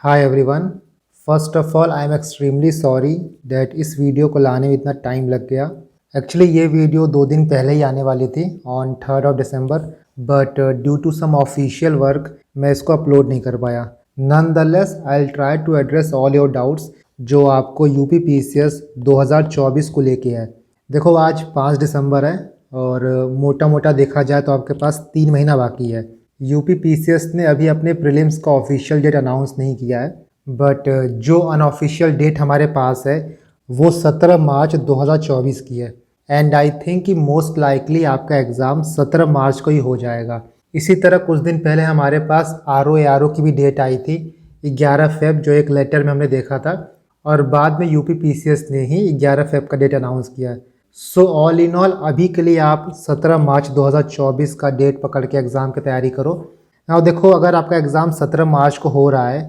Hi everyone. First of all I am extremely sorry that इस video को लाने में इतना टाइम लग गया। एक्चुअली ये वीडियो 2 दिन पहले ही आने वाली थी on 3rd December, but due to some official work मैं इसको अपलोड नहीं कर पाया। Nonetheless I will try to address all your doubts जो आपको यूपी पीसीएस 2024 को लेके है। देखो आज 5 दिसंबर है और मोटा मोटा देखा जाए तो आपके पास 3 महीना बाकी है। यूपी पीसीएस ने अभी अपने प्रीलिम्स का ऑफिशियल डेट अनाउंस नहीं किया है, बट जो अनऑफिशियल डेट हमारे पास है वो 17 मार्च 2024 की है। एंड आई थिंक कि मोस्ट लाइकली आपका एग्ज़ाम 17 मार्च को ही हो जाएगा। इसी तरह कुछ दिन पहले हमारे पास आर ओ की भी डेट आई थी 11 फेब, जो एक लेटर में हमने देखा था, और बाद में यूपी पीसीएस ने ही 11 फेब का डेट अनाउंस किया है। सो ऑल इन ऑल अभी के लिए आप 17 मार्च 2024 का डेट पकड़ के एग्ज़ाम की तैयारी करो। now देखो, अगर आपका एग्ज़ाम 17 मार्च को हो रहा है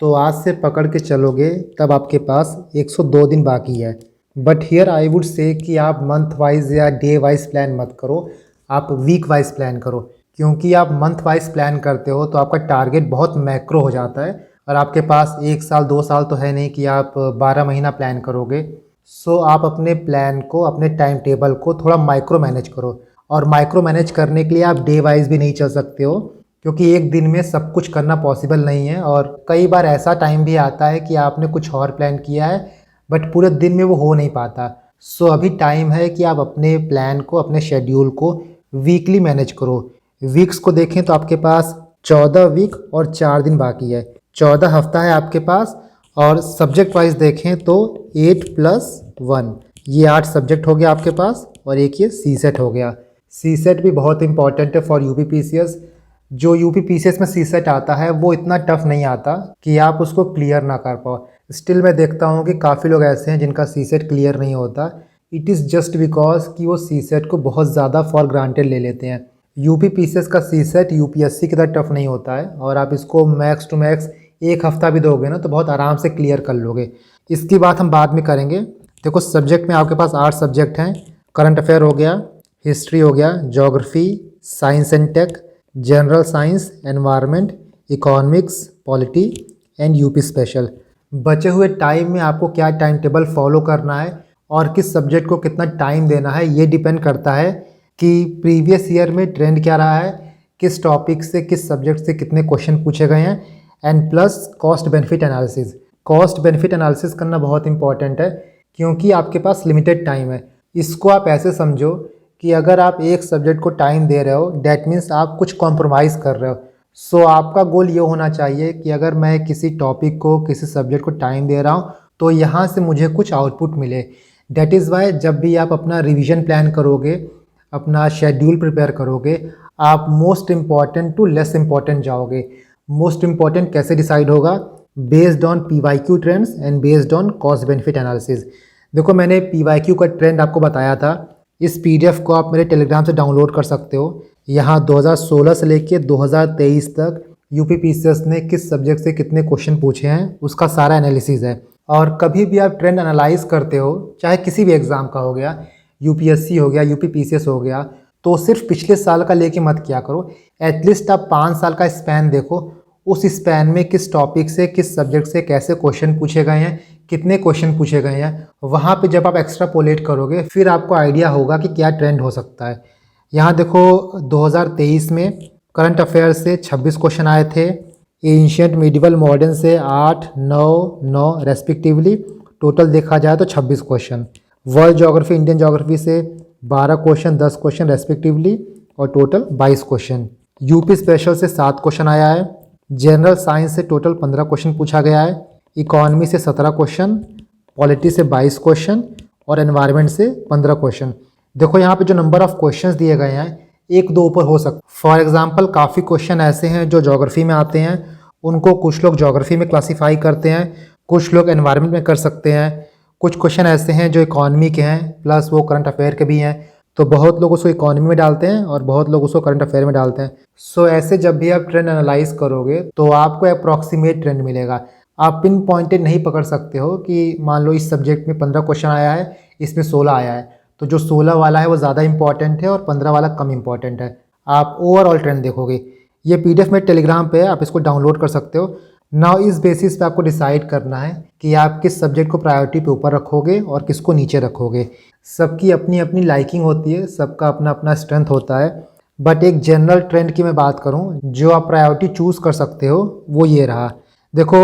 तो आज से पकड़ के चलोगे तब आपके पास 102 दिन बाकी है। But here I would say कि आप मंथ वाइज या डे वाइज प्लान मत करो, आप वीक वाइज प्लान करो। क्योंकि आप मंथ वाइज प्लान करते हो तो आपका टारगेट बहुत मैक्रो हो जाता है और आपके पास 1 साल 2 साल तो है नहीं कि आप 12 महीना प्लान करोगे। सो आप अपने प्लान को, अपने टाइम टेबल को थोड़ा माइक्रो मैनेज करो। और माइक्रो मैनेज करने के लिए आप डे वाइज भी नहीं चल सकते हो, क्योंकि एक दिन में सब कुछ करना पॉसिबल नहीं है। और कई बार ऐसा टाइम भी आता है कि आपने कुछ और प्लान किया है बट पूरे दिन में वो हो नहीं पाता। सो अभी टाइम है कि आप अपने प्लान को, अपने शेड्यूल को वीकली मैनेज करो। वीक्स को देखें तो आपके पास 14 वीक और 4 दिन बाकी है। 14 हफ्ता है आपके पास। और सब्जेक्ट वाइज देखें तो 8+1 ये 8 सब्जेक्ट हो गया आपके पास, और एक ये सी सेट हो गया। सी सेट भी बहुत इंपॉर्टेंट है फॉर यूपी पीसीएस। जो यूपी पीसीएस में सी सेट आता है वो इतना टफ नहीं आता कि आप उसको क्लियर ना कर पाओ। स्टिल मैं देखता हूँ कि काफ़ी लोग ऐसे हैं जिनका सी सेट क्लियर नहीं होता। इट इज़ जस्ट बिकॉज कि वो सी सेट को बहुत ज़्यादा फॉर ग्रांटेड ले लेते हैं। यूपी पीसीएस का सी सेट यूपीएससी की तरह टफ नहीं होता है, और आप इसको मैक्स टू मैक्स 1 हफ्ता भी दोगे ना तो बहुत आराम से क्लियर कर लोगे। इसकी बात हम बाद में करेंगे। देखो, सब्जेक्ट में आपके पास 8 सब्जेक्ट हैं। करंट अफेयर हो गया, हिस्ट्री हो गया, geography, science and tech, general science, environment, economics, polity and UP special. बचे हुए टाइम में आपको क्या टाइम टेबल फॉलो करना है और किस सब्जेक्ट को कितना टाइम देना है ये डिपेंड करता है कि प्रीवियस ईयर में ट्रेंड क्या रहा है, किस टॉपिक से, किस सब्जेक्ट से कितने क्वेश्चन पूछे गए हैं, and plus cost benefit analysis. Cost benefit analysis करना बहुत इंपॉर्टेंट है क्योंकि आपके पास लिमिटेड टाइम है। इसको आप ऐसे समझो कि अगर आप एक सब्जेक्ट को टाइम दे रहे हो डैट मीन्स आप कुछ कॉम्प्रोमाइज़ कर रहे हो। सो आपका गोल ये होना चाहिए कि अगर मैं किसी टॉपिक को, किसी सब्जेक्ट को टाइम दे रहा हूँ तो यहाँ से मुझे कुछ आउटपुट मिले। डैट इज़ वाई जब भी आप अपना रिवीजन प्लान करोगे, अपना शेड्यूल प्रिपेयर करोगे, आप most important to less important जाओगे। मोस्ट इम्पॉर्टेंट कैसे डिसाइड होगा? Based on PYQ trends and based on cost benefit analysis. देखो, मैंने पीवाईक्यू का ट्रेंड आपको बताया था। इस पीडीएफ को आप मेरे टेलीग्राम से डाउनलोड कर सकते हो। यहाँ 2016 से लेके 2023 तक यूपी पीसीएस ने किस सब्जेक्ट से कितने क्वेश्चन पूछे हैं उसका सारा एनालिसिस है। और कभी भी आप ट्रेंड एनालाइज करते हो, चाहे किसी भी एग्ज़ाम का हो गया, यूपीएससी हो गया, यूपी पीसीएस हो गया, तो सिर्फ पिछले साल का लेके मत किया करो। एटलीस्ट आप 5 साल का स्पैन देखो। उस स्पैन में किस टॉपिक से, किस सब्जेक्ट से कैसे क्वेश्चन पूछे गए हैं, कितने क्वेश्चन पूछे गए हैं, वहाँ पे जब आप एक्स्ट्रापोलेट करोगे फिर आपको आइडिया होगा कि क्या ट्रेंड हो सकता है। यहाँ देखो, 2023 में करंट अफेयर से 26 क्वेश्चन आए थे। एंशियंट मिडिवल मॉडर्न से 8, 9, 9 रेस्पेक्टिवली। टोटल देखा जाए तो 26 question. World geography, Indian geography से 12 क्वेश्चन, 10 क्वेश्चन रेस्पेक्टिवली, और टोटल 22 क्वेश्चन। यूपी स्पेशल से 7 क्वेश्चन आया है। जनरल साइंस से टोटल 15 क्वेश्चन पूछा गया है। इकोनॉमी से 17 क्वेश्चन, पॉलिटी से 22 क्वेश्चन, और एनवायरनमेंट से 15 क्वेश्चन। देखो, यहाँ पे जो नंबर ऑफ क्वेश्चंस दिए गए हैं 1-2 ऊपर हो सकता है। फॉर एग्जांपल, काफ़ी क्वेश्चन ऐसे हैं जो ज्योग्राफी में आते हैं, उनको कुछ लोग ज्योग्राफी में क्लासीफाई करते हैं, कुछ लोग एनवायरनमेंट में कर सकते हैं। कुछ क्वेश्चन ऐसे हैं जो इकोनॉमी के हैं प्लस वो करंट अफेयर के भी हैं, तो बहुत लोग उसको इकोनॉमी में डालते हैं और बहुत लोग उसको करंट अफेयर में डालते हैं। सो ऐसे जब भी आप ट्रेंड एनालाइज करोगे तो आपको अप्रॉक्सीमेट ट्रेंड मिलेगा। आप पिन पॉइंटेड नहीं पकड़ सकते हो कि मान लो इस सब्जेक्ट में 15 क्वेश्चन आया है, इसमें 16 आया है, तो जो 16 वाला है वो ज़्यादा इंपॉर्टेंट है और 15 वाला कम इंपॉर्टेंट है। आप ओवरऑल ट्रेंड देखोगे। ये पीडीएफ में टेलीग्राम पे है, आप इसको डाउनलोड कर सकते हो। नाउ इस बेसिस पे आपको डिसाइड करना है कि आप किस सब्जेक्ट को प्रायोरिटी पे ऊपर रखोगे और किसको नीचे रखोगे। सबकी अपनी अपनी लाइकिंग होती है, सबका अपना अपना स्ट्रेंथ होता है, बट एक जनरल ट्रेंड की मैं बात करूं जो आप प्रायोरिटी चूज़ कर सकते हो वो ये रहा। देखो,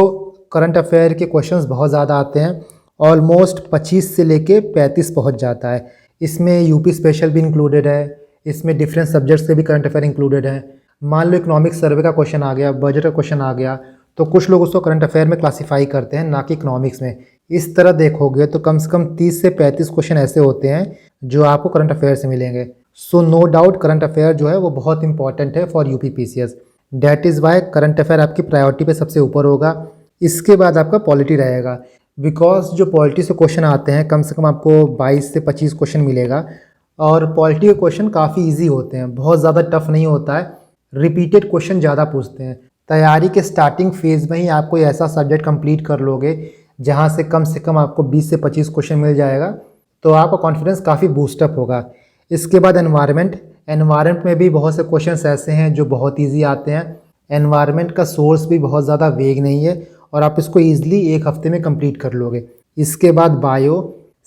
करंट अफेयर के क्वेश्चंस बहुत ज़्यादा आते हैं, ऑलमोस्ट 25 से लेके 35 पहुंच जाता है। इसमें यूपी स्पेशल भी इंक्लूडेड है, इसमें डिफरेंट सब्जेक्ट्स से भी करंट अफेयर इंक्लूडेड है। मान लो इकोनॉमिक सर्वे का क्वेश्चन आ गया, बजट का क्वेश्चन आ गया, तो कुछ लोग उसको करंट अफेयर में क्लासीफाई करते हैं, ना कि इकोनॉमिक्स में। इस तरह देखोगे तो कम से कम 30 से 35 क्वेश्चन ऐसे होते हैं जो आपको करंट अफेयर से मिलेंगे। So no doubt current affair जो है वो बहुत इंपॉर्टेंट है for UP PCS. That is why current affair आपकी प्रायोरिटी पे सबसे ऊपर होगा। इसके बाद आपका पॉलिटी रहेगा, बिकॉज जो पॉलिटी से क्वेश्चन आते हैं कम से कम आपको 22 से 25 क्वेश्चन मिलेगा, और पॉलिटी के क्वेश्चन काफ़ी ईजी होते हैं, बहुत ज़्यादा टफ नहीं होता है। रिपीटेड क्वेश्चन ज़्यादा पूछते हैं। तैयारी के स्टार्टिंग फेज़ में ही आप कोई ऐसा सब्जेक्ट कंप्लीट कर लोगे जहाँ से कम आपको 20 से 25 क्वेश्चन मिल जाएगा, तो आपका कॉन्फिडेंस काफ़ी बूस्टअप होगा। इसके बाद एनवायरनमेंट में भी बहुत से क्वेश्चंस ऐसे हैं जो बहुत इजी आते हैं। एनवायरनमेंट का सोर्स भी बहुत ज़्यादा वेग नहीं है और आप इसको ईजिली एक हफ्ते में कंप्लीट कर लोगे। इसके बाद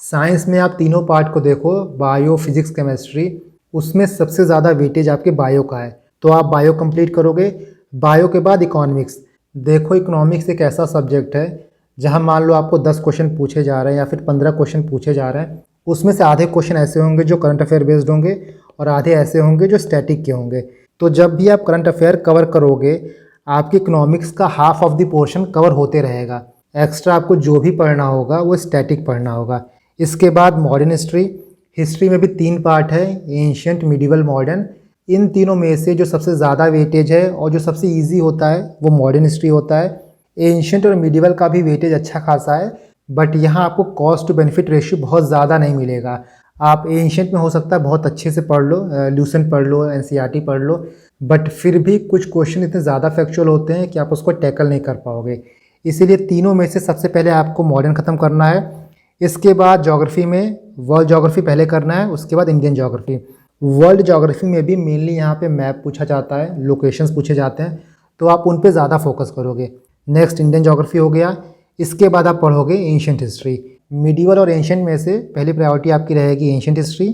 साइंस में आप तीनों पार्ट को देखो, बायो, फिजिक्स, केमिस्ट्री, उसमें सबसे ज़्यादा वेटेज आपके बायो का है, तो आप बायो कंप्लीट करोगे। बायो के बाद इकोनॉमिक्स। देखो, इकोनॉमिक्स एक ऐसा सब्जेक्ट है जहां मान लो आपको 10 क्वेश्चन पूछे जा रहे हैं या फिर 15 क्वेश्चन पूछे जा रहे हैं, उसमें से आधे क्वेश्चन ऐसे होंगे जो करंट अफेयर बेस्ड होंगे और आधे ऐसे होंगे जो स्टैटिक के होंगे। तो जब भी आप करंट अफेयर कवर करोगे, आपके इकोनॉमिक्स का half of the portion cover होते रहेगा। एक्स्ट्रा आपको जो भी पढ़ना होगा वो स्टैटिक पढ़ना होगा। इसके बाद मॉडर्न हिस्ट्री में भी 3 पार्ट है, एंशियंट, मिडिवल, मॉडर्न। इन तीनों में से जो सबसे ज़्यादा वेटेज है और जो सबसे इजी होता है वो मॉडर्न हिस्ट्री होता है। एंशियंट और मिडिवल का भी वेटेज अच्छा खासा है, बट यहाँ आपको कॉस्ट टू बेनिफिट रेशियो बहुत ज़्यादा नहीं मिलेगा। आप एंशियंट में हो सकता है बहुत अच्छे से पढ़ लो, ल्यूसेंट पढ़ लो, एनसीईआरटी पढ़ लो, बट फिर भी कुछ क्वेश्चन इतने ज़्यादा फैक्चुअल होते हैं कि आप उसको टैकल नहीं कर पाओगे। इसीलिए तीनों में से सबसे पहले आपको मॉडर्न ख़त्म करना है। इसके बाद ज्योग्राफी में वर्ल्ड ज्योग्राफी पहले करना है, उसके बाद इंडियन ज्योग्राफी। वर्ल्ड ज्योग्राफी में भी मेनली यहाँ पे मैप पूछा जाता है, लोकेशंस पूछे जाते हैं, तो आप उन पे ज़्यादा फोकस करोगे। नेक्स्ट इंडियन ज्योग्राफी हो गया। इसके बाद आप पढ़ोगे एंशियंट हिस्ट्री। मिडिवल और एंशियंट में से पहली प्रायोरिटी आपकी रहेगी एंशियंट हिस्ट्री।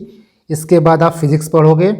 इसके बाद आप फिजिक्स पढ़ोगे।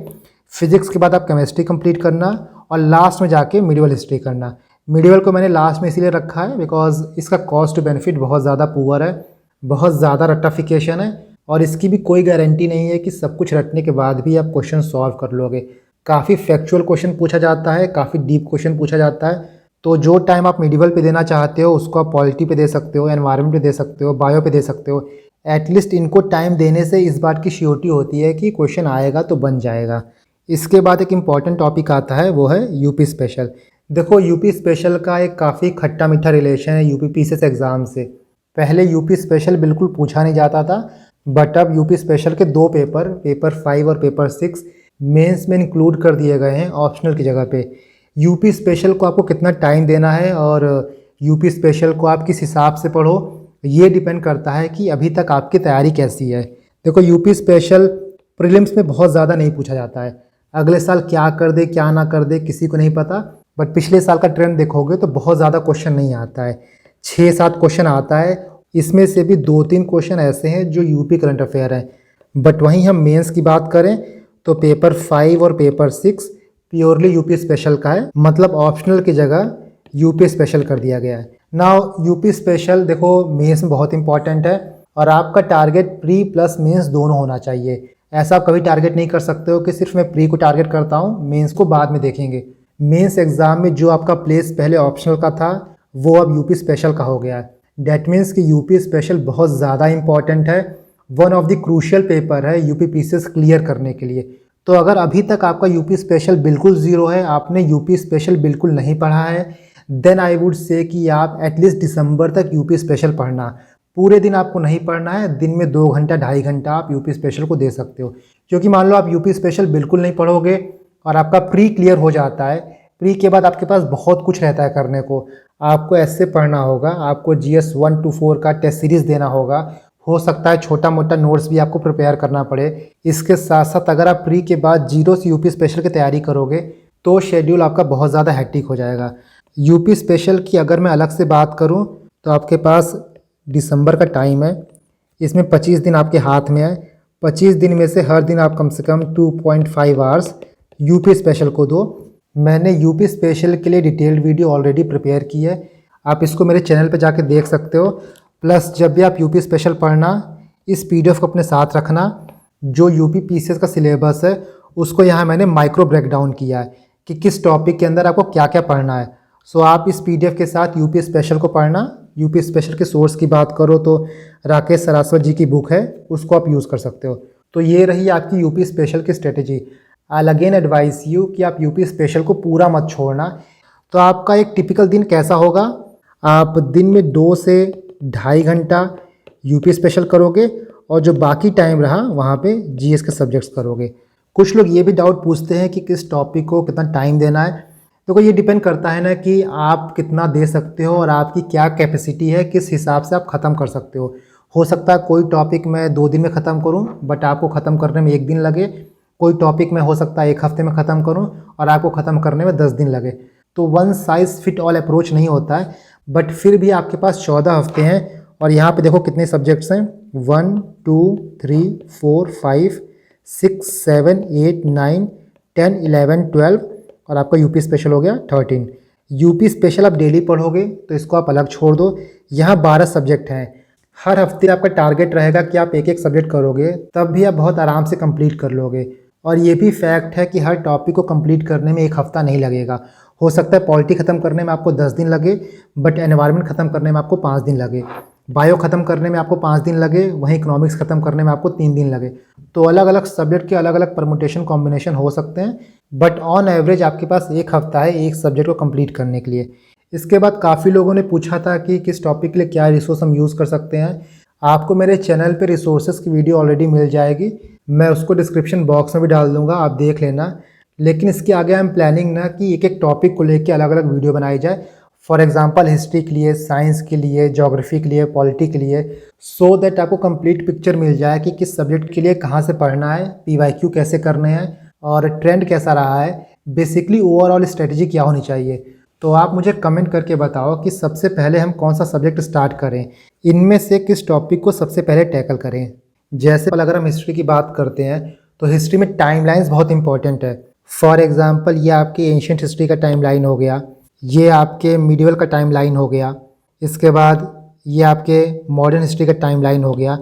फिजिक्स के बाद आप केमिस्ट्री कंप्लीट करना और लास्ट में जाके मिडिवल हिस्ट्री करना। मिडिवल को मैंने लास्ट में इसीलिए रखा है बिकॉज इसका कॉस्ट टू बेनिफिट बहुत ज़्यादा पुअर है, बहुत ज़्यादा रट्टाफिकेशन है, और इसकी भी कोई गारंटी नहीं है कि सब कुछ रटने के बाद भी आप क्वेश्चन सॉल्व कर लोगे। काफ़ी फैक्चुअल क्वेश्चन पूछा जाता है, काफ़ी डीप क्वेश्चन पूछा जाता है। तो जो टाइम आप मिडिवल पे देना चाहते हो उसको आप पॉलिटी पे दे सकते हो, एनवायरनमेंट पे दे सकते हो, बायो पे दे सकते हो। एटलीस्ट इनको टाइम देने से इस बात की श्योरिटी होती है कि क्वेश्चन आएगा तो बन जाएगा। इसके बाद एक इम्पॉर्टेंट टॉपिक आता है, वो है यूपी स्पेशल। देखो, यूपी स्पेशल का एक काफ़ी खट्टा मीठा रिलेशन है यूपी पीसीएस एग्ज़ाम से। पहले यूपी स्पेशल बिल्कुल पूछा नहीं जाता था, बट अब यूपी स्पेशल के 2 पेपर 5 और पेपर 6 मेंस में इंक्लूड कर दिए गए हैं ऑप्शनल की जगह पे। यूपी स्पेशल को आपको कितना टाइम देना है और यूपी स्पेशल को आप किस हिसाब से पढ़ो, ये डिपेंड करता है कि अभी तक आपकी तैयारी कैसी है। देखो, यूपी स्पेशल प्रीलिम्स में बहुत ज़्यादा नहीं पूछा जाता है। अगले साल क्या कर दे क्या ना कर दे किसी को नहीं पता, बट पिछले साल का ट्रेंड देखोगे तो बहुत ज़्यादा क्वेश्चन नहीं आता है, 6-7 क्वेश्चन आता है। इसमें से भी 2-3 क्वेश्चन ऐसे हैं जो यूपी करंट अफेयर हैं। बट वहीं हम मेंस की बात करें तो पेपर 5 और पेपर 6 प्योरली यूपी स्पेशल का है, मतलब ऑप्शनल की जगह यूपी स्पेशल कर दिया गया है। नाउ यूपी स्पेशल देखो मेंस में बहुत इंपॉर्टेंट है, और आपका टारगेट प्री प्लस मेंस दोनों होना चाहिए। ऐसा आप कभी टारगेट नहीं कर सकते हो कि सिर्फ मैं प्री को टारगेट करता हूँ, मेंस को बाद में देखेंगे। मेंस एग्जाम में जो आपका प्लेस पहले ऑप्शनल का था वो अब यूपी स्पेशल का हो गया है। डैट मीन्स कि यूपी स्पेशल बहुत ज़्यादा इंपॉर्टेंट है, one of the crucial paper है यूपी पीसीएस क्लियर करने के लिए। तो अगर अभी तक आपका यूपी स्पेशल बिल्कुल ज़ीरो है, आपने यूपी स्पेशल बिल्कुल नहीं पढ़ा है, देन आई वुड से कि आप एटलीस्ट दिसंबर तक यूपी स्पेशल पढ़ना। पूरे दिन आपको नहीं पढ़ना है, दिन में 2 घंटा 2.5 घंटा आप यूपी स्पेशल को दे सकते हो। क्योंकि मान लो आप यूपी स्पेशल बिल्कुल नहीं पढ़ोगे और आपका प्री क्लियर हो जाता है, प्री के बाद आपके पास बहुत कुछ रहता है करने को। आपको ऐसे पढ़ना होगा, आपको GS 1 to 4 का टेस्ट सीरीज़ देना होगा, हो सकता है छोटा मोटा नोट्स भी आपको प्रिपेयर करना पड़े। इसके साथ साथ अगर आप प्री के बाद 0 से यूपी स्पेशल की तैयारी करोगे तो शेड्यूल आपका बहुत ज़्यादा हेक्टिक हो जाएगा। यूपी स्पेशल की अगर मैं अलग से बात करूं तो आपके पास दिसंबर का टाइम है। इसमें 25 दिन आपके हाथ में है। 25 दिन में से हर दिन आप कम से कम 2.5 आवर्स यूपी स्पेशल को दो। मैंने यूपी स्पेशल के लिए डिटेल्ड वीडियो ऑलरेडी प्रिपेयर की है, आप इसको मेरे चैनल पे जाके देख सकते हो। प्लस जब भी आप यूपी स्पेशल पढ़ना, इस पीडीएफ को अपने साथ रखना। जो यूपी पीसीएस का सिलेबस है उसको यहाँ मैंने माइक्रो ब्रेक डाउन किया है कि किस टॉपिक के अंदर आपको क्या क्या पढ़ना है। सो आप इस पीडीएफ के साथ यूपी स्पेशल को पढ़ना। यूपी स्पेशल के सोर्स की बात करो तो राकेश सरास्वत जी की बुक है, उसको आप यूज़ कर सकते हो। तो ये रही आपकी यूपी स्पेशल की strategy. I again advice you कि आप यूपी स्पेशल को पूरा मत छोड़ना। तो आपका एक टिपिकल दिन कैसा होगा, आप दिन में 2 से ढाई घंटा यूपी स्पेशल करोगे और जो बाकी टाइम रहा वहाँ पे जीएस के सब्जेक्ट्स करोगे। कुछ लोग ये भी डाउट पूछते हैं कि किस टॉपिक को कितना टाइम देना है। देखो ये डिपेंड करता है ना कि आप कितना दे सकते हो और आपकी क्या कैपेसिटी है, किस हिसाब से आप ख़त्म कर सकते हो सकता है कोई टॉपिक मैं 2 दिन में ख़त्म करूं बट आपको ख़त्म करने में 1 दिन लगे। कोई टॉपिक में हो सकता है 1 हफ्ते में ख़त्म करूं और आपको ख़त्म करने में 10 दिन लगे। तो one size fit all approach नहीं होता है, बट फिर भी आपके पास 14 हफ्ते हैं। और यहाँ पे देखो कितने सब्जेक्ट्स हैं, 1 2 3 4 5 6 7 8 9 10 11 12 और आपका यूपी स्पेशल हो गया 13। यूपी स्पेशल आप डेली पढ़ोगे तो इसको आप अलग छोड़ दो। यहाँ 12 सब्जेक्ट हैं। हर हफ्ते आपका टारगेट रहेगा कि आप एक एक सब्जेक्ट करोगे, तब भी आप बहुत आराम से कंप्लीट कर लोगे। और ये भी फैक्ट है कि हर टॉपिक को कंप्लीट करने में 1 हफ्ता नहीं लगेगा। हो सकता है पॉलिटी ख़त्म करने में आपको 10 दिन लगे, बट एनवायरनमेंट ख़त्म करने में आपको 5 दिन लगे। बायो ख़त्म करने में आपको 5 दिन लगे, वहीं इकोनॉमिक्स ख़त्म करने में आपको 3 दिन लगे। तो अलग अलग सब्जेक्ट के अलग अलग परमुटेशन कॉम्बिनेशन हो सकते हैं, बट ऑन एवरेज आपके पास 1 हफ्ता है एक सब्जेक्ट को कंप्लीट करने के लिए। इसके बाद काफ़ी लोगों ने पूछा था कि किस टॉपिक के लिए क्या रिसोर्स हम यूज़ कर सकते हैं। आपको मेरे चैनल पे रिसोर्सेज की वीडियो ऑलरेडी मिल जाएगी, मैं उसको डिस्क्रिप्शन बॉक्स में भी डाल दूंगा, आप देख लेना। लेकिन इसके आगे आई एम प्लानिंग ना कि एक एक टॉपिक को लेके अलग अलग वीडियो बनाई जाए। फॉर एग्जांपल हिस्ट्री के लिए, साइंस के लिए, ज्योग्राफी के लिए, पॉलिटी के लिए, सो दैट आपको कंप्लीट पिक्चर मिल जाए कि किस सब्जेक्ट के लिए कहाँ से पढ़ना है, पीवाईक्यू कैसे करने हैं और ट्रेंड कैसा रहा है, बेसिकली ओवरऑल स्ट्रेटजी क्या होनी चाहिए। तो आप मुझे कमेंट करके बताओ कि सबसे पहले हम कौन सा सब्जेक्ट स्टार्ट करें, इनमें से किस टॉपिक को सबसे पहले टैकल करें। जैसे अगर हम हिस्ट्री की बात करते हैं तो हिस्ट्री में टाइमलाइंस बहुत इंपॉर्टेंट है। फॉर एग्जांपल ये आपके एंशिएंट हिस्ट्री का टाइमलाइन हो गया, ये आपके मिडिवल का टाइमलाइन हो गया, इसके बाद ये आपके मॉडर्न हिस्ट्री का टाइमलाइन हो गया।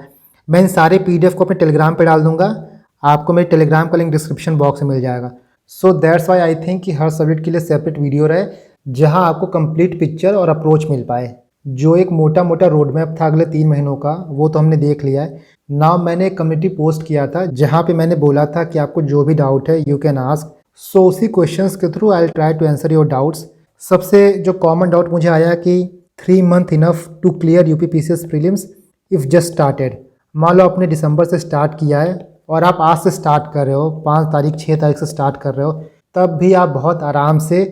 मैं इन सारे पीडीएफ को अपने टेलीग्राम पे डाल दूंगा, आपको मेरे टेलीग्राम का लिंक डिस्क्रिप्शन बॉक्स में मिल जाएगा। So that's why I think कि हर सब्जेक्ट के लिए सेपरेट वीडियो रहे, जहां आपको कंप्लीट पिक्चर और अप्रोच मिल पाए। जो एक मोटा मोटा रोड मैप था अगले 3 महीनों का, वो तो हमने देख लिया है। नाउ मैंने एक कम्युनिटी पोस्ट किया था जहां पे मैंने बोला था कि आपको जो भी डाउट है यू कैन आस्क। सो उसी क्वेश्चंस के through I will try to answer your doubts. सबसे जो कॉमन डाउट मुझे आया कि 3 month enough to clear UP PCS prelims if just started. मान लो आपने दिसंबर से स्टार्ट किया है और आप आज से स्टार्ट कर रहे हो, 5 तारीख 6 तारीख से स्टार्ट कर रहे हो, तब भी आप बहुत आराम से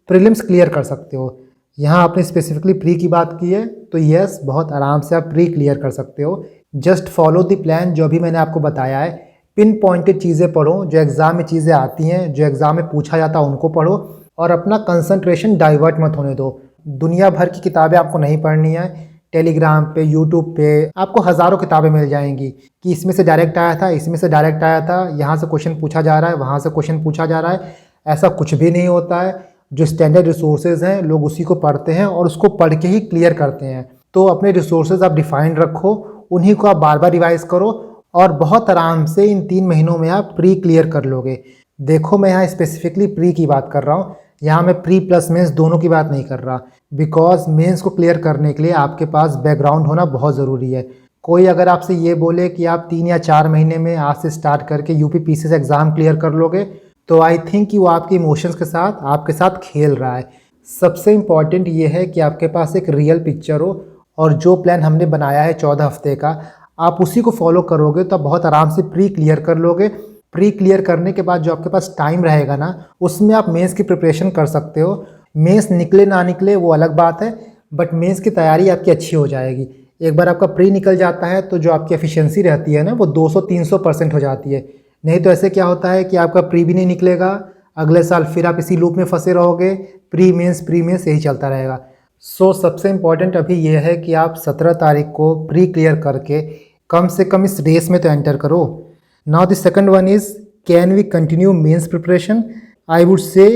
प्रीलिम्स क्लियर कर सकते हो। यहाँ आपने स्पेसिफिकली प्री की बात की है, तो यस बहुत आराम से आप प्री क्लियर कर सकते हो। जस्ट फॉलो द प्लान जो भी मैंने आपको बताया है। पिन पॉइंटेड चीज़ें पढ़ो, जो एग्ज़ाम में चीज़ें आती हैं, जो एग्ज़ाम में पूछा जाता है उनको पढ़ो और अपना कंसंट्रेशन डाइवर्ट मत होने दो। दुनिया भर की किताबें आपको नहीं पढ़नी है। टेलीग्राम पे, यूट्यूब पे आपको हज़ारों किताबें मिल जाएंगी कि इसमें से डायरेक्ट आया था, इसमें से डायरेक्ट आया था, यहाँ से क्वेश्चन पूछा जा रहा है, वहाँ से क्वेश्चन पूछा जा रहा है। ऐसा कुछ भी नहीं होता है। जो स्टैंडर्ड रिसोर्सेज हैं लोग उसी को पढ़ते हैं और उसको पढ़ के ही क्लियर करते हैं। तो अपने रिसोर्सेज आप डिफाइंड रखो, उन्हीं को आप बार बार रिवाइज करो और बहुत आराम से इन 3 महीनों में आप प्री क्लियर कर लोगे। देखो मैं यहाँ स्पेसिफिकली प्री की बात कर रहा हूँ, यहाँ मैं प्री प्लस मेंस दोनों की बात नहीं कर रहा, बिकॉज मेंस को क्लियर करने के लिए आपके पास बैकग्राउंड होना बहुत ज़रूरी है। कोई अगर आपसे ये बोले कि आप 3 या 4 महीने में आज से स्टार्ट करके यूपी पीसीएस एग्ज़ाम क्लियर कर लोगे, तो आई थिंक कि वो आपके इमोशंस के साथ आपके साथ खेल रहा है। सबसे इम्पॉर्टेंट ये है कि आपके पास एक रियल पिक्चर हो और जो प्लान हमने बनाया है 14 हफ्ते का, आप उसी को फॉलो करोगे तो आप बहुत आराम से प्री क्लियर कर लोगे। प्री क्लियर करने के बाद जो आपके पास टाइम रहेगा ना, उसमें आप मेंस की प्रिपरेशन कर सकते हो। मेंस निकले ना निकले वो अलग बात है, बट मेंस की तैयारी आपकी अच्छी हो जाएगी। एक बार आपका प्री निकल जाता है तो जो आपकी एफिशिएंसी रहती है ना, वो 200-300% हो जाती है। नहीं तो ऐसे क्या होता है कि आपका प्री भी नहीं निकलेगा, अगले साल फिर आप इसी लूप में फंसे रहोगे, प्री मेंस यही चलता रहेगा। सो सबसे इम्पॉर्टेंट अभी ये है कि आप 17 तारीख को प्री क्लियर करके कम से कम इस रेस में तो एंटर करो। Now the second one is, can we continue mains preparation? I would say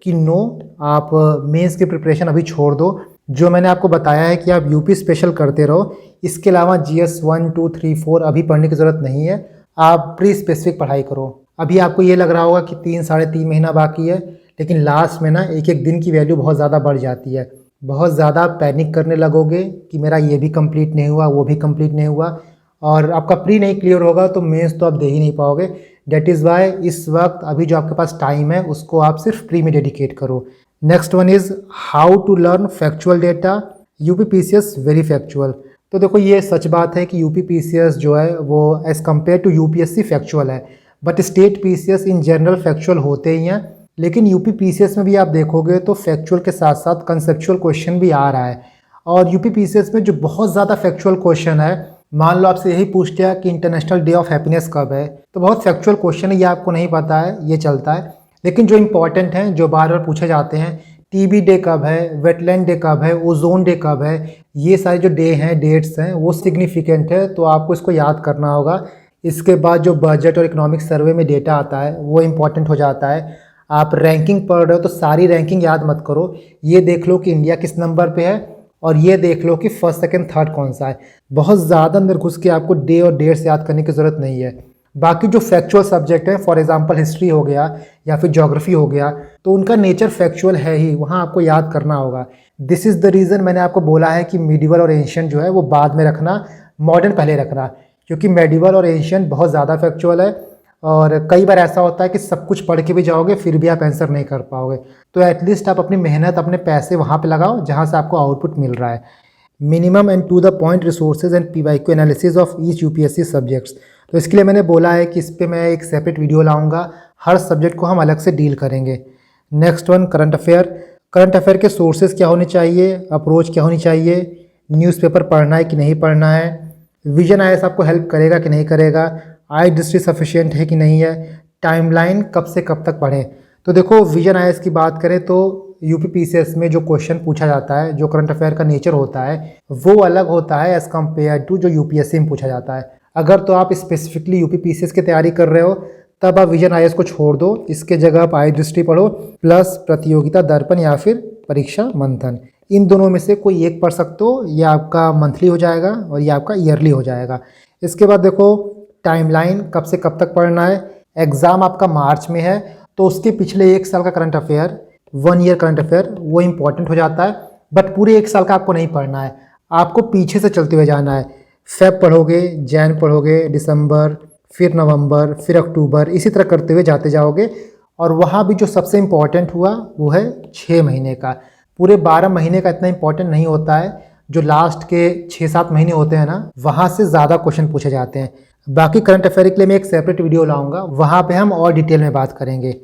कि नो, आप मेंस की प्रिपरेशन अभी छोड़ दो। जो मैंने आपको बताया है कि आप यूपी स्पेशल करते रहो, इसके अलावा GS 1, 2, 3, 4 अभी पढ़ने की ज़रूरत नहीं है। आप प्री स्पेसिफिक पढ़ाई करो। अभी आपको ये लग रहा होगा कि 3-3.5 महीना बाकी है, लेकिन लास्ट में ना एक एक दिन की वैल्यू बहुत ज़्यादा बढ़ जाती है। बहुत ज़्यादा पैनिक करने लगोगे कि मेरा ये भी कंप्लीट नहीं हुआ, वो भी कंप्लीट नहीं हुआ, और आपका प्री नहीं क्लियर होगा तो मेंस तो आप दे ही नहीं पाओगे। डेट इज़ वाई इस वक्त अभी जो आपके पास टाइम है उसको आप सिर्फ प्री में डेडिकेट करो। Next one is how to learn factual data. UP PCS very factual. तो देखो ये सच बात है कि यूपी PCS जो है वो as compare to UPSC factual है, but state PCS in general factual होते ही हैं। लेकिन यूपी PCS में भी आप देखोगे तो फैक्चुअल के साथ साथ कंसेप्चुअल क्वेश्चन भी आ रहा है। और यूपी PCS में जो बहुत ज़्यादा फैक्चुअल क्वेश्चन है, मान लो आपसे यही पूछ लिया कि इंटरनेशनल डे ऑफ हैप्पीनेस कब है, तो बहुत फैक्चुअल क्वेश्चन है, ये आपको नहीं पता है, ये चलता है। लेकिन जो इंपॉर्टेंट हैं, जो बार बार पूछे जाते हैं, TB डे कब है, वेटलैंड डे कब है, ओजोन डे कब है, ये सारे जो डे हैं, डेट्स हैं, वो सिग्निफिकेंट है, तो आपको इसको याद करना होगा। इसके बाद जो बजट और इकोनॉमिक सर्वे में डेटा आता है वो इंपॉर्टेंट हो जाता है। आप रैंकिंग पढ़ रहे हो तो सारी रैंकिंग याद मत करो, ये देख लो कि इंडिया किस नंबर पे है, और ये देख लो कि फर्स्ट सेकंड थर्ड कौन सा है। बहुत ज़्यादा अंदर घुस के आपको डे और डेट्स याद करने की ज़रूरत नहीं है। बाकी जो फैक्चुअल सब्जेक्ट है, फॉर एग्जांपल हिस्ट्री हो गया या फिर ज्योग्राफी हो गया, तो उनका नेचर फैक्चुअल है ही, वहाँ आपको याद करना होगा। दिस इज़ द रीज़न मैंने आपको बोला है कि मिडिवल और एंशिएंट जो है वो बाद में रखना, मॉडर्न पहले रखना, क्योंकि मेडिवल और एंशिएंट बहुत ज़्यादा फैक्चुअल है। और कई बार ऐसा होता है कि सब कुछ पढ़ के भी जाओगे फिर भी आप आंसर नहीं कर पाओगे। तो एटलीस्ट आप अपनी मेहनत, अपने पैसे वहाँ पे लगाओ जहाँ से आपको आउटपुट मिल रहा है। Minimum and to the point resources and PYQ analysis of each UPSC subjects. तो इसके लिए मैंने बोला है कि इस पर मैं एक सेपरेट वीडियो लाऊंगा, हर सब्जेक्ट को हम अलग से डील करेंगे। Next one, current affair. Current affair के सोर्सेज क्या होने चाहिए, अप्रोच क्या होनी चाहिए, न्यूज़पेपर पढ़ना है कि नहीं पढ़ना है, विजन IAS आपको हेल्प करेगा कि नहीं करेगा, आई दृष्टि सफिशिएंट है कि नहीं है, टाइमलाइन कब से कब तक पढ़ें। तो देखो विजन IAS की बात करें तो यूपी PCS में जो क्वेश्चन पूछा जाता है, जो करंट अफेयर का नेचर होता है, वो अलग होता है एज़ कम्पेयर टू जो UPSC में पूछा जाता है। अगर तो आप स्पेसिफिकली यूपी PCS की तैयारी कर रहे हो तब आप विजन IAS को छोड़ दो, इसके जगह आप आई दृष्टि पढ़ो, प्लस प्रतियोगिता दर्पण या फिर परीक्षा मंथन। इन दोनों में से कोई एक पढ़ सकते हो, ये आपका मंथली हो जाएगा और ये आपका ईयरली हो जाएगा। इसके बाद देखो टाइमलाइन कब से कब तक पढ़ना है। एग्ज़ाम आपका मार्च में है तो उसके पिछले एक साल का current affair, 1 year current affair, वो इम्पॉर्टेंट हो जाता है। बट पूरे एक साल का आपको नहीं पढ़ना है, आपको पीछे से चलते हुए जाना है। फेब पढ़ोगे, जैन पढ़ोगे, दिसंबर, फिर नवंबर, फिर अक्टूबर, इसी तरह करते हुए जाते जाओगे। और वहाँ भी जो सबसे इम्पॉर्टेंट हुआ वो है 6 महीने का। पूरे 12 महीने का इतना इम्पॉर्टेंट नहीं होता है, जो लास्ट के 6-7 महीने होते हैं ना, वहाँ से ज़्यादा क्वेश्चन पूछे जाते हैं। बाकी करंट अफेयर के लिए मैं एक सेपरेट वीडियो लाऊंगा, वहाँ पे हम और डिटेल में बात करेंगे।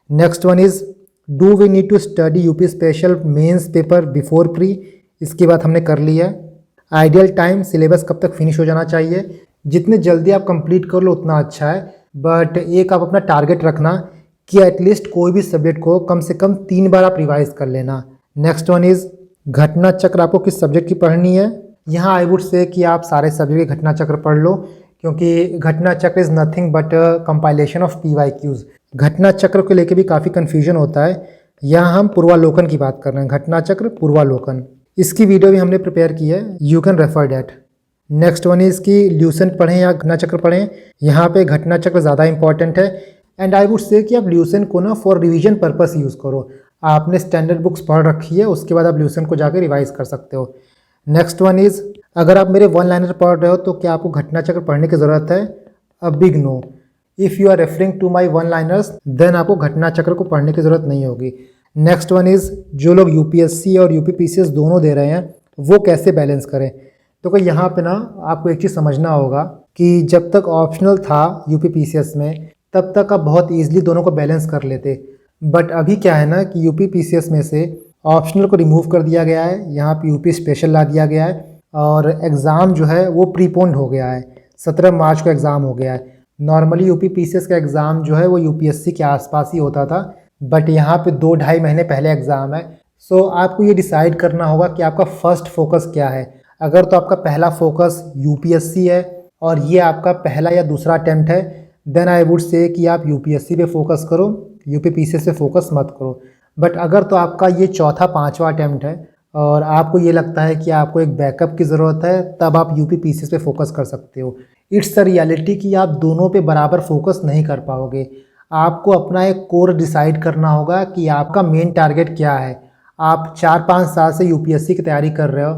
Next one is, do we need to study UP special mains paper before pre. इसकी बात हमने कर ली है। आइडियल टाइम, सिलेबस कब तक फिनिश हो जाना चाहिए, जितने जल्दी आप कंप्लीट कर लो उतना अच्छा है। बट एक आप अपना टारगेट रखना कि एटलीस्ट कोई भी सब्जेक्ट को कम से कम 3 बार आप रिवाइज कर लेना। नेक्स्ट वन इज़, घटना चक्र आपको किस सब्जेक्ट की पढ़नी है। यहाँ आई वुड से कि आप सारे सब्जेक्ट के घटना चक्र पढ़ लो, क्योंकि घटना चक्र is nothing but compilation of PYQs। घटना चक्र को लेके भी काफ़ी कन्फ्यूजन होता है। यहाँ हम पूर्वालोकन की बात कर रहे हैं, घटना चक्र पूर्वालोकन, इसकी वीडियो भी हमने प्रिपेयर की है, you can refer that. Next one is कि ल्यूसेंट पढ़ें या घटना चक्र पढ़ें। यहाँ पे घटना चक्र ज़्यादा इंपॉर्टेंट है। एंड आई वुड से कि आप ल्यूसेंट को ना फॉर रिवीजन पर्पस यूज़ करो। आपने स्टैंडर्ड बुक्स पढ़ रखी है, उसके बाद आप ल्यूसेंट को जाकर रिवाइज कर सकते हो। नेक्स्ट वन इज़, अगर आप मेरे 1 लाइनर पढ़ रहे हो तो क्या आपको घटना चक्र पढ़ने की ज़रूरत है? A big no. If you are referring to my 1 liners then आपको घटना चक्र को पढ़ने की ज़रूरत नहीं होगी। नेक्स्ट वन इज़, जो लोग UPSC और UP PCS दोनों दे रहे हैं वो कैसे बैलेंस करें। तो कोई यहाँ पे ना आपको एक चीज़ समझना होगा कि जब तक ऑप्शनल था UP PCS में तब तक आप बहुत ईजिली दोनों को बैलेंस कर लेते। बट अभी क्या है ना कि UP PCS में से ऑप्शनल को रिमूव कर दिया गया है, यहाँ पे UP स्पेशल ला दिया गया है और एग्ज़ाम जो है वो प्रीपोन्ड हो गया है, 17 मार्च को एग्ज़ाम हो गया है। नॉर्मली UP PCS का एग्ज़ाम जो है वो UPSC के आसपास ही होता था, बट यहाँ पे 2-2.5 महीने पहले एग्ज़ाम है। सो आपको ये डिसाइड करना होगा कि आपका फर्स्ट फोकस क्या है। अगर तो आपका पहला फोकस यूपीएससी है और ये आपका पहला या दूसरा अटैम्प्ट है, देन आई वुड से कि आप यूपीएससी पे फोकस करो, यूपीपीसीएस पे फोकस मत करो। बट अगर तो आपका ये चौथा पांचवा अटैम्प्ट है और आपको ये लगता है कि आपको एक बैकअप की ज़रूरत है, तब आप यूपीपीसीएस पे फोकस कर सकते हो। इट्स अ रियलिटी कि आप दोनों पे बराबर फोकस नहीं कर पाओगे। आपको अपना एक कोर डिसाइड करना होगा कि आपका मेन टारगेट क्या है। आप 4-5 साल से यूपीएससी की तैयारी कर रहे हो,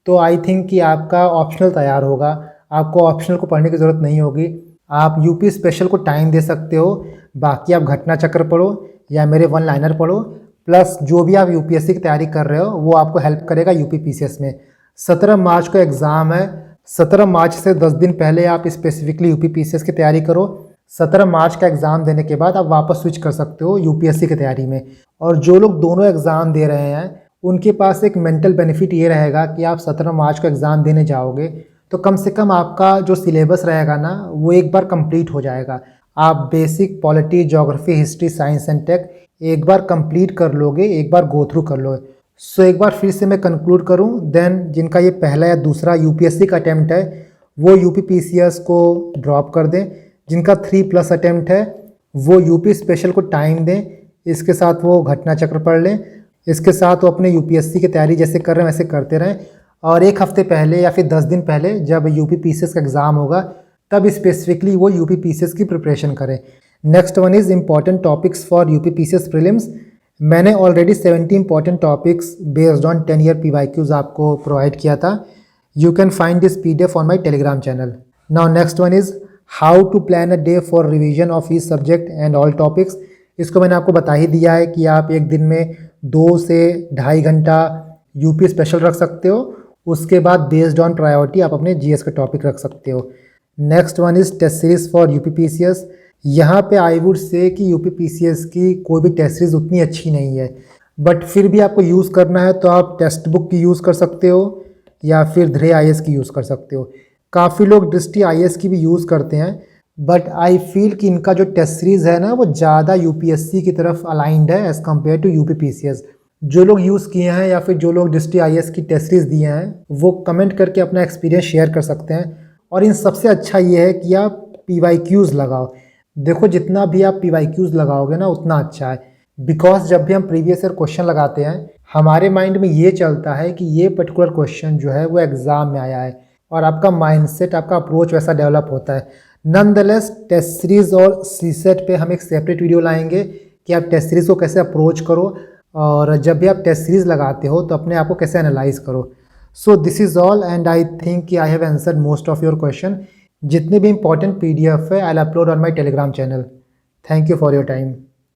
तो आई थिंक कि आपका ऑप्शनल तैयार होगा, आपको ऑप्शनल को पढ़ने की ज़रूरत नहीं होगी। आप यूपी स्पेशल को टाइम दे सकते हो, बाकी आप घटना चक्र पढ़ो या मेरे वन लाइनर पढ़ो, प्लस जो भी आप यूपीएससी की तैयारी कर रहे हो वो आपको हेल्प करेगा यूपीपीसीएस में। 17 मार्च को एग्ज़ाम है। 17 मार्च से 10 दिन पहले आप स्पेसिफिकली यूपीपीसीएस की तैयारी करो। 17 मार्च का एग्ज़ाम देने के बाद आप वापस स्विच कर सकते हो यूपीएससी की तैयारी में। और जो लोग दोनों एग्ज़ाम दे रहे हैं उनके पास एक मेंटल बेनिफिट ये रहेगा कि आप 17 मार्च को एग्ज़ाम देने जाओगे तो कम से कम आपका जो सिलेबस रहेगा ना वो एक बार कंप्लीट हो जाएगा। आप basic polity, geography, history, science and tech एक बार कंप्लीट कर लोगे, एक बार गो थ्रू कर लोगे। सो एक बार फिर से मैं कंक्लूड करूं, देन जिनका ये पहला या दूसरा यूपीएससी का अटैम्प्ट है वो यूपीपीसीएस को ड्रॉप कर दें। जिनका 3+ अटैम्प्ट है वो यूपी स्पेशल को टाइम दें, इसके साथ वो घटना चक्र पढ़ लें, इसके साथ वो अपने यूपीएससी की तैयारी जैसे कर रहे हैं वैसे करते रहें। और एक हफ्ते पहले या फिर 10 दिन पहले जब यूपीपीसीएस का एग्ज़ाम होगा तब स्पेसिफिकली वो यूपीपीसीएस की प्रिपरेशन करें। Next one is important topics for UPPCS prelims. मैंने already 70 important topics based on 10 year PYQs आपको प्रोवाइड किया था। You can find this PDF on my Telegram channel. Now next one is how to plan a day for revision of each subject and all topics. इसको मैंने आपको बता ही दिया है कि आप एक दिन में 2 से 2.5 घंटा यूपी स्पेशल रख सकते हो, उसके बाद बेस्ड ऑन प्रायोरिटी आप अपने जीएस का टॉपिक रख सकते हो। Next one is test series for UPPCS. यहाँ पे आई वुड से कि यूपीपीसीएस की कोई भी टेस्ट सीरीज उतनी अच्छी नहीं है, बट फिर भी आपको यूज़ करना है तो आप टेक्स्ट बुक की यूज़ कर सकते हो या फिर धृय आईएएस की यूज़ कर सकते हो। काफ़ी लोग दृष्टि आईएएस की भी यूज़ करते हैं, बट आई फील कि इनका जो टेस्ट सीरीज़ है ना वो ज़्यादा यूपीएससी की तरफ अलाइंड है एज़ कम्पेयर टू यूपीपीसीएस। जो लोग यूज़ किए हैं या फिर जो लोग दृष्टि आईएएस की टेस्ट सीरीज़ दिए हैं वो कमेंट करके अपना एक्सपीरियंस शेयर कर सकते हैं। और इन सबसे अच्छा ये है कि आप पीवाईक्यूज़ लगाओ। देखो जितना भी आप पीवाईक्यूज़ लगाओगे ना उतना अच्छा है, बिकॉज जब भी हम प्रीवियस ईयर क्वेश्चन लगाते हैं हमारे माइंड में ये चलता है कि ये पर्टिकुलर क्वेश्चन जो है वो एग्ज़ाम में आया है और आपका माइंडसेट, आपका अप्रोच वैसा डेवलप होता है। नॉनदलेस टेस्ट सीरीज़ और सीसेट पे हम एक सेपरेट वीडियो लाएंगे कि आप टेस्ट सीरीज़ को कैसे अप्रोच करो और जब भी आप टेस्ट सीरीज़ लगाते हो तो अपने आप को कैसे एनालाइज करो। So this is all and I think कि I have answered most of your question. जितने भी इंपॉर्टेंट पीडीएफ है I will upload on my Telegram channel. Thank you for your time.